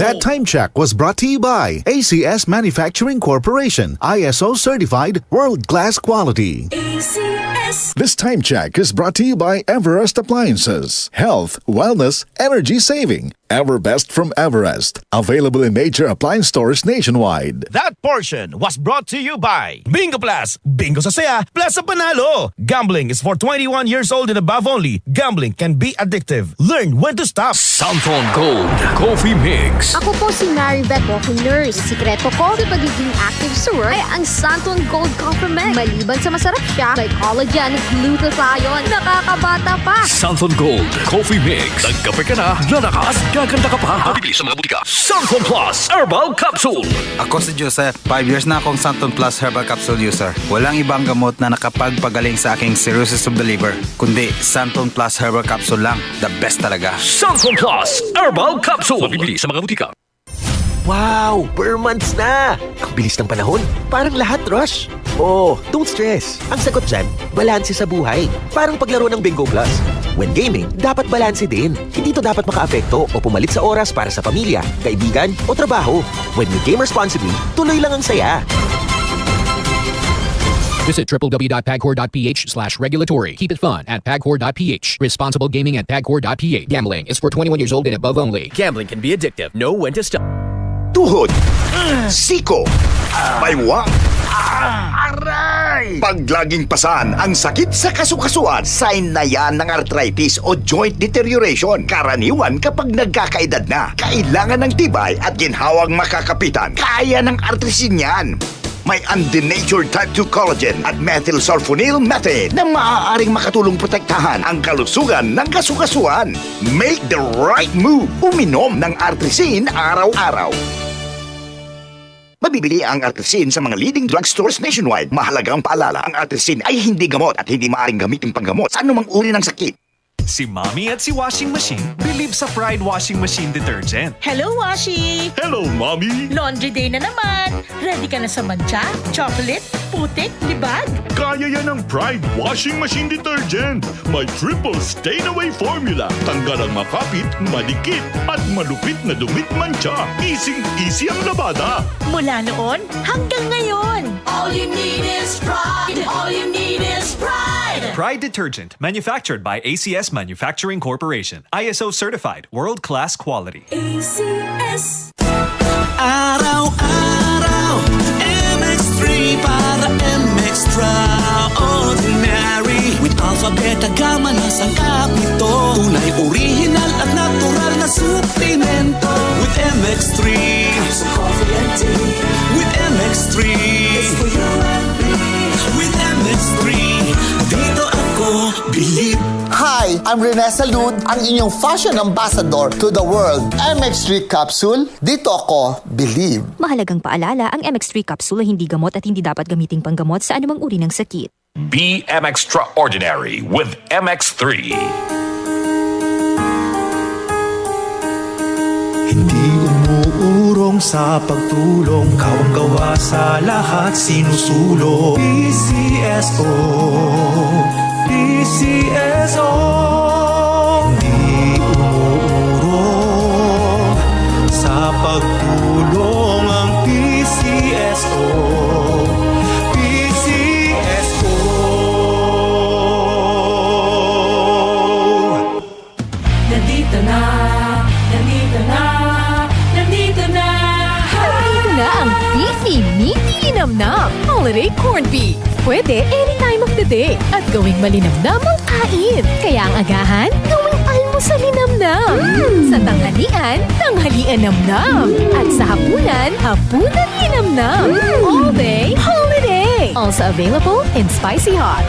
That time check was brought to you by ACS Manufacturing Corporation, ISO certified world-class quality. ACS. This time check is brought to you by Everest Appliances. Health, wellness, energy saving. Everbest from Everest. Available in major appliance stores nationwide. That portion was brought to you by Bingo Plus. Bingo sa saya, plus sa panalo. Gambling is for 21 years old and above only. Gambling can be addictive. Learn when to stop. Santon Gold Coffee Mix. Ako po si Maribeth Walking Nurse. Sikreto ko sa pagiging active sa work ay ang Santon Gold Coffee Mix. Maliban sa masarap siya, may collagen, glutathione, nakakabata pa. Santon Gold Coffee Mix. Nagkape ka na, lalakas, gaganda ka pa. Mabibili sa mga butika. Santon Plus Herbal Capsule. Ako si Joseph. 5 years na akong Santon Plus Herbal Capsule user. Walang ibang gamot na nakapagpagaling sa aking cirrhosis of the liver, kundi Santon Plus Herbal Capsule lang. The best talaga. Santon Plus Herbal Capsule. Mabibili sa mga butika. Wow! Per months na! Ang bilis ng panahon. Parang lahat rush. Oh, don't stress. Ang sagot dyan, balanse sa buhay. Parang paglaro ng Bingo Plus. When gaming, dapat balanse din. Hindi to dapat makaapekto o pumalit sa oras para sa pamilya, kaibigan o trabaho. When you game responsibly, tuloy lang ang saya. Visit www.pagcor.ph/regulatory. Keep it fun at pagcor.ph. Responsible gaming at pagcor.ph. Gambling is for 21 years old and above only. Gambling can be addictive. Know when to stop. Tuhod, siko, baywang, aray! Pag laging pasan ang sakit sa kasukasuan, sign na yan ng arthritis o joint deterioration. Karaniwan kapag nagkakaedad na, kailangan ng tibay at ginhawang makakapitan. Kaya ng artrisin yan. May undenatured type 2 collagen at methylsulfonyl methane na maaaring makatulong protektahan ang kalusugan ng kasukasuan. Make the right move. Uminom ng artrisin araw-araw. Mabibili ang artrisin sa mga leading drugstores nationwide. Mahalagang paalala, ang artrisin ay hindi gamot at hindi maaaring gamitin panggamot sa anumang uri ng sakit. Si Mommy at si Washing Machine believe sa Pride Washing Machine Detergent. Hello, Washi! Hello, Mommy! Laundry day na naman. Ready ka na sa mancha, chocolate, putik, libag? Kaya yan ang Pride Washing Machine Detergent. May triple stain-away formula. Tanggal ang makapit, madikit, at malupit na dumit mancha. Easy ang labada. Mula noon hanggang ngayon. All you need is pride. All you need is pride. Pride Detergent, manufactured by ACS Manufacturing Corporation. ISO certified, world-class quality. ACS. Araw-araw, MX3 para MX-Traordinary. With alpha, beta, gamma na sangkap nito. Tunay, original at natural na suplemento. With MX3, Capsule Coffee and Tea. With MX3, it's for you and me. With MX3, dito ako believe. Hi, I'm Rene Salud, ang inyong fashion ambassador to the world. MX3 Capsule, dito ako believe. Mahalagang paalala, ang MX3 Capsule ay hindi gamot at hindi dapat gamiting panggamot sa anumang uri ng sakit. Be Extraordinary with MX3. Hindi umuurong sa pagtulong, kawang-gawa sa lahat sinusulong. PCSO, PCSO. Hindi umuurong sa pagtulong ang PCSO. PCSO. Nandito na, nandito na, nandito na. Nandito na ang beefy, meaty linamnam holiday corned beef. Pwede any time of the day at gawing malinamnam ang kain. Kaya ang agahan, gawing almusal linamnam. Sa tanghalian, tanghalian namnam. At sa hapunan, hapunan linamnam. All day, holiday. Also available in spicy hot.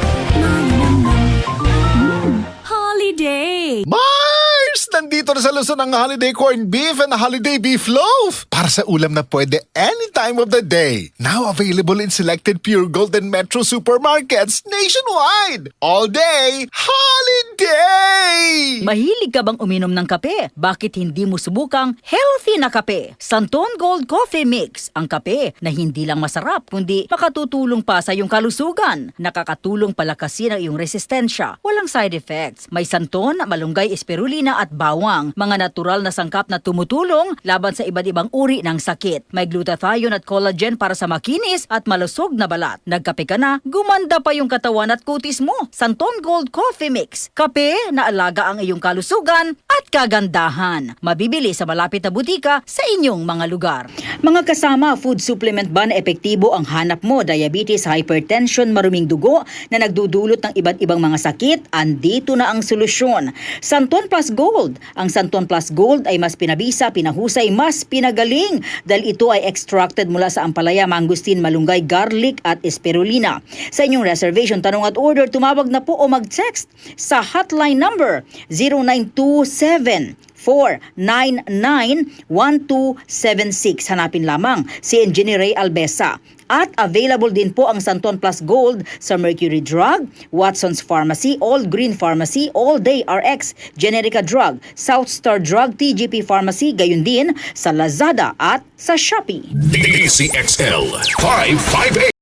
Holiday. Mars! Nandito na sa Luzon ang holiday corned beef and holiday beef loaf. Para sa ulam na pwede any time of the day. Now available in selected Pure Gold and Metro supermarkets nationwide. All day, holiday! Mahilig ka bang uminom ng kape? Bakit hindi mo subukang healthy na kape? Santon Gold Coffee Mix. Ang kape na hindi lang masarap, kundi makatutulong pa sa iyong kalusugan. Nakakatulong palakasin ang iyong resistensya. Walang side effects. May santon, malunggay, espirulina at bawang. lamang mga natural na sangkap na tumutulong laban sa iba't ibang uri ng sakit. May glutathione at collagen para sa makinis at malusog na balat. Nagkape ka na, gumanda pa yung katawan at kutis mo. Santon Gold Coffee Mix. Kape na alaga ang iyong kalusugan at kagandahan. Mabibili sa malapit na butika sa inyong mga lugar. Mga kasama, food supplement ba na epektibo ang hanap mo? Diabetes, hypertension, maruming dugo na nagdudulot ng iba't ibang mga sakit? Andito na ang solusyon. Santon Plus Gold. Ang Santon Plus Gold ay mas pinabisa, pinahusay, mas pinagaling dahil ito ay extracted mula sa ampalaya, mangustin, malunggay, garlic at spirulina. Sa inyong reservation, tanong at order, tumawag na po o mag-text sa hotline number 0927 499-1276. Hanapin lamang si Engineer Ray Albesa. At available din po ang Santon Plus Gold sa Mercury Drug, Watson's Pharmacy, All Green Pharmacy, All Day RX, Generica Drug, South Star Drug, TGP Pharmacy, gayon din sa Lazada at sa Shopee. DCXL 558.